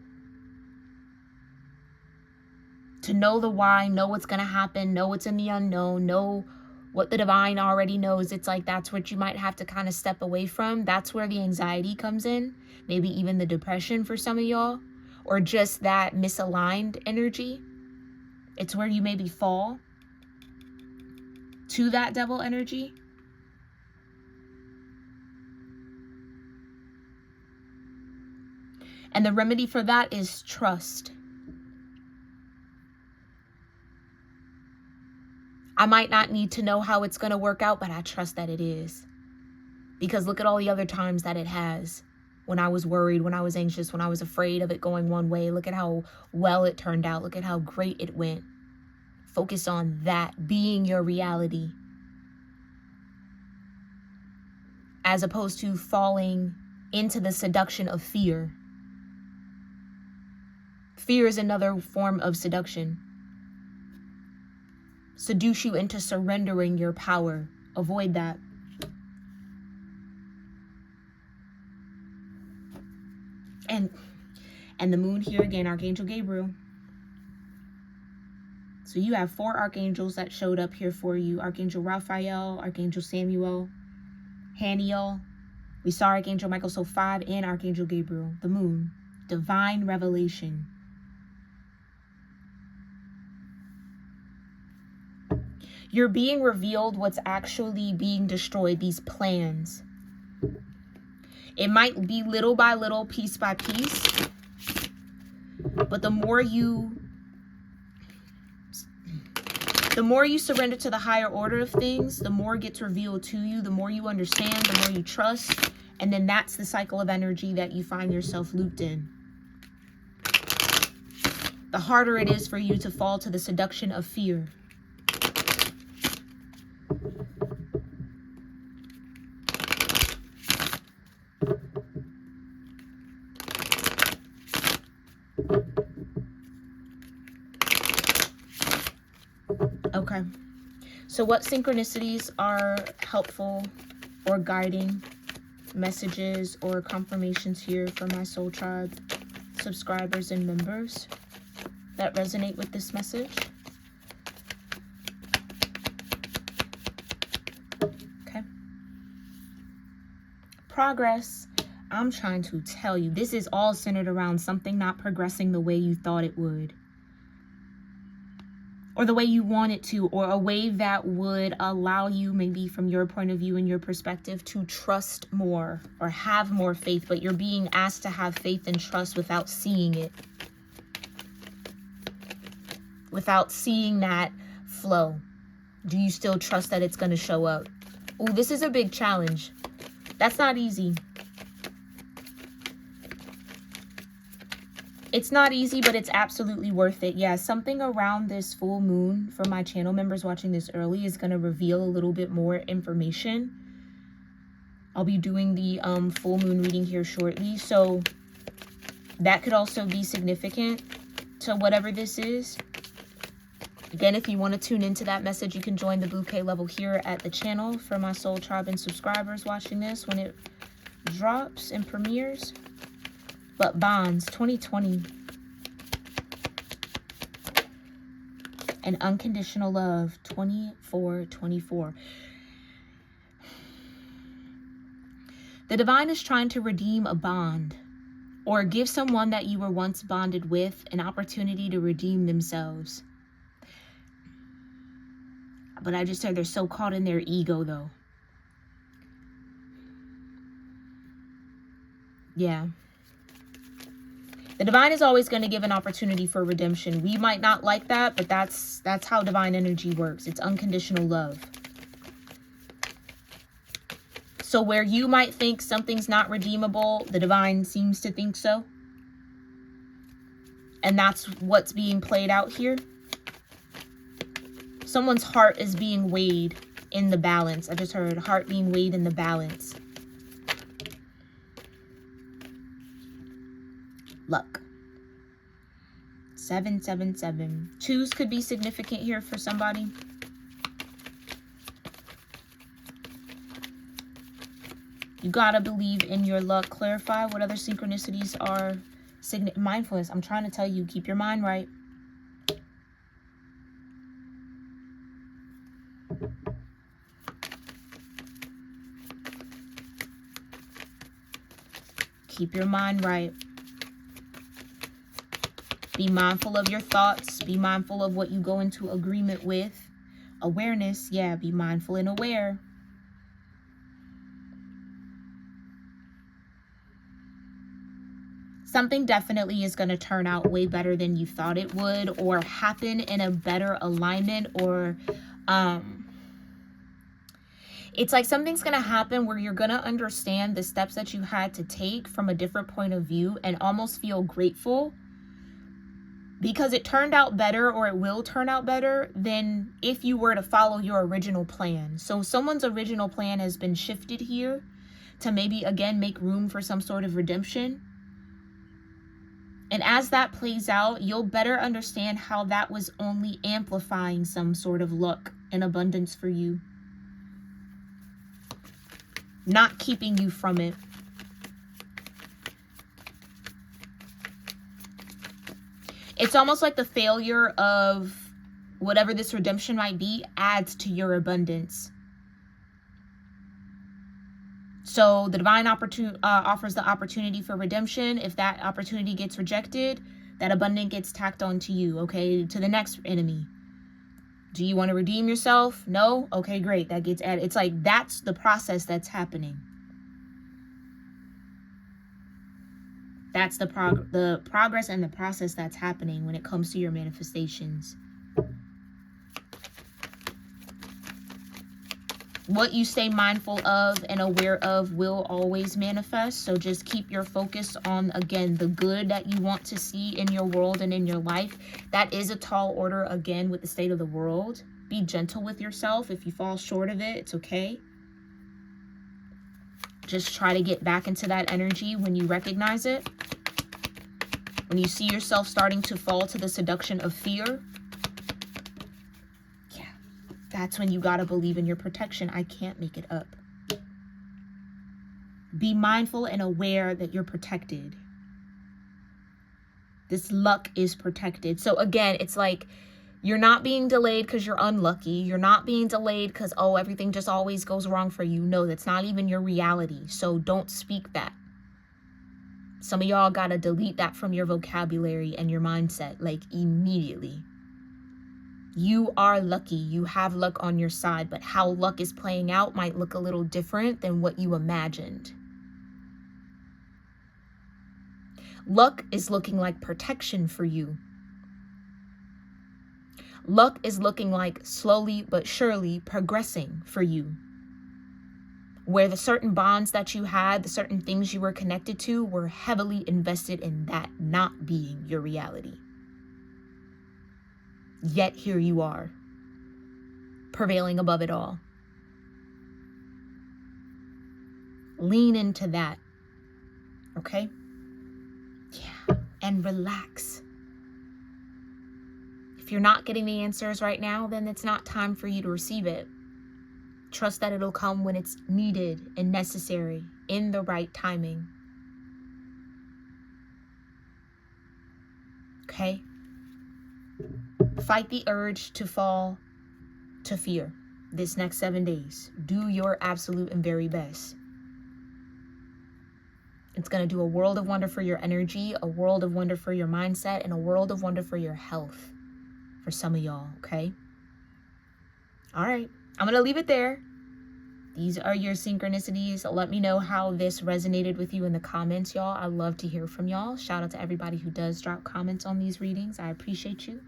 [SPEAKER 1] the why, know what's going to happen, know what's in the unknown, know what the divine already knows. It's like that's what you might have to kind of step away from. That's where the anxiety comes in. Maybe even the depression for some of y'all, or just that misaligned energy. It's where you maybe fall to that devil energy. And the remedy for that is trust. I might not need to know how it's going to work out, but I trust that it is. Because look at all the other times that it has. When I was worried, when I was anxious, when I was afraid of it going one way. Look at how well it turned out. Look at how great it went. Focus on that being your reality, as opposed to falling into the seduction of fear. Fear is another form of seduction. Seduce you into surrendering your power. Avoid that. And the moon here again, Archangel Gabriel. So you have 4 archangels that showed up here for you. Archangel Raphael, Archangel Samuel, Haniel. We saw Archangel Michael, so 5, and Archangel Gabriel. The moon. Divine revelation. You're being revealed what's actually being destroyed, these plans. It might be little by little, piece by piece. But the more you surrender to the higher order of things, the more gets revealed to you, the more you understand, the more you trust. And then that's the cycle of energy that you find yourself looped in. The harder it is for you to fall to the seduction of fear. Okay, so what synchronicities are helpful or guiding messages or confirmations here for my soul tribe subscribers and members that resonate with this message? Progress. I'm trying to tell you, this is all centered around something not progressing the way you thought it would, or the way you want it to, or a way that would allow you, maybe from your point of view and your perspective, to trust more or have more faith, but you're being asked to have faith and trust without seeing it, without seeing that flow. Do you still trust that it's going to show up? Oh, this is a big challenge. That's not easy. It's not easy, but it's absolutely worth it. Yeah, something around this full moon for my channel members watching this early is going to reveal a little bit more information. I'll be doing the full moon reading here shortly. So that could also be significant to whatever this is. Again, if you want to tune into that message, you can join the bouquet level here at the channel for my soul tribe and subscribers watching this when it drops and premieres. But bonds, 2020. And unconditional love, 2424. The divine is trying to redeem a bond or give someone that you were once bonded with an opportunity to redeem themselves. But I just said they're so caught in their ego, though. Yeah. The divine is always going to give an opportunity for redemption. We might not like that, but that's how divine energy works. It's unconditional love. So where you might think something's not redeemable, the divine seems to think so. And that's what's being played out here. Someone's heart is being weighed in the balance. I just heard heart being weighed in the balance. Luck. 777. Twos could be significant here for somebody. You gotta believe in your luck. Clarify what other synchronicities are. Mindfulness. I'm trying to tell you, keep your mind right. Keep your mind right. Be mindful of your thoughts. Be mindful of what you go into agreement with. Awareness. Yeah, be mindful and aware. Something definitely is going to turn out way better than you thought it would, or happen in a better alignment, or it's like something's going to happen where you're going to understand the steps that you had to take from a different point of view and almost feel grateful because it turned out better, or it will turn out better than if you were to follow your original plan. So someone's original plan has been shifted here to maybe, again, make room for some sort of redemption. And as that plays out, you'll better understand how that was only amplifying some sort of luck and abundance for you, not keeping you from it. It's almost like the failure of whatever this redemption might be adds to your abundance. So the divine offers the opportunity for redemption. If that opportunity gets rejected, that abundance gets tacked on to you, okay, to the next enemy. Do you want to redeem yourself? No? Okay, great. That gets added. It's like that's the process that's happening. That's the progress and the process that's happening when it comes to your manifestations. What you stay mindful of and aware of will always manifest. So just keep your focus on, again, the good that you want to see in your world and in your life. That is a tall order, again, with the state of the world. Be gentle with yourself. If you fall short of it, it's okay. Just try to get back into that energy when you recognize it. When you see yourself starting to fall to the seduction of fear, that's when you gotta believe in your protection. I can't make it up. Be mindful and aware that you're protected. This luck is protected. So again, it's like You're not being delayed because you're unlucky. You're not being delayed because, oh, everything just always goes wrong for you. No, that's not even your reality. So don't speak that. Some of y'all got to delete that from your vocabulary and your mindset, like immediately. You are lucky. You have luck on your side, but how luck is playing out might look a little different than what you imagined. Luck is looking like protection for you. Luck is looking like slowly but surely progressing for you. Where the certain bonds that you had, the certain things you were connected to were heavily invested in that not being your reality. Yet here you are, prevailing above it all. Lean into that, okay? Yeah, and relax. If you're not getting the answers right now, then it's not time for you to receive it. Trust that it'll come when it's needed and necessary, in the right timing. Okay? Fight the urge to fall to fear this next 7 days. Do your absolute and very best. It's going to do a world of wonder for your energy, a world of wonder for your mindset, and a world of wonder for your health for some of y'all, okay? All right. I'm going to leave it there. These are your synchronicities. Let me know how this resonated with you in the comments, y'all. I love to hear from y'all. Shout out to everybody who does drop comments on these readings. I appreciate you.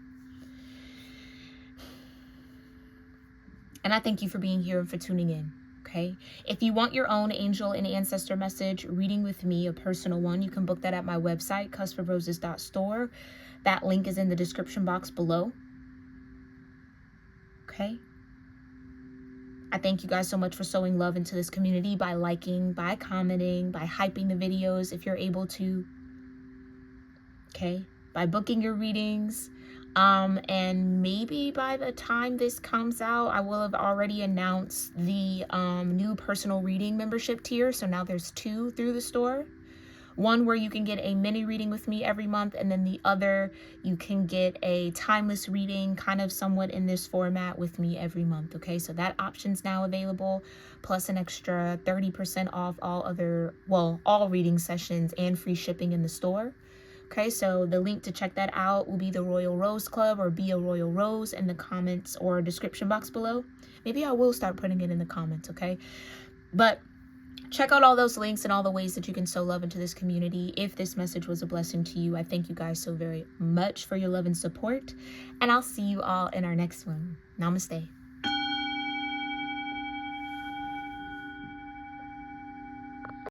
[SPEAKER 1] And I thank you for being here and for tuning in, okay? If you want your own angel and ancestor message reading with me, a personal one, you can book that at my website, cuspofroses.store. That link is in the description box below, okay? I thank you guys so much for sowing love into this community by liking, by commenting, by hyping the videos if you're able to, okay? By booking your readings. And maybe by the time this comes out, I will have already announced the new personal reading membership tier. So now there's 2 through the store. One where you can get a mini reading with me every month, and then the other you can get a timeless reading kind of somewhat in this format with me every month. Okay, so that option's now available, plus an extra 30% off all reading sessions and free shipping in the store. Okay, so the link to check that out will be the Royal Rose Club or Be a Royal Rose in the comments or description box below. Maybe I will start putting it in the comments, okay? But check out all those links and all the ways that you can sow love into this community. If this message was a blessing to you, I thank you guys so very much for your love and support. And I'll see you all in our next one. Namaste.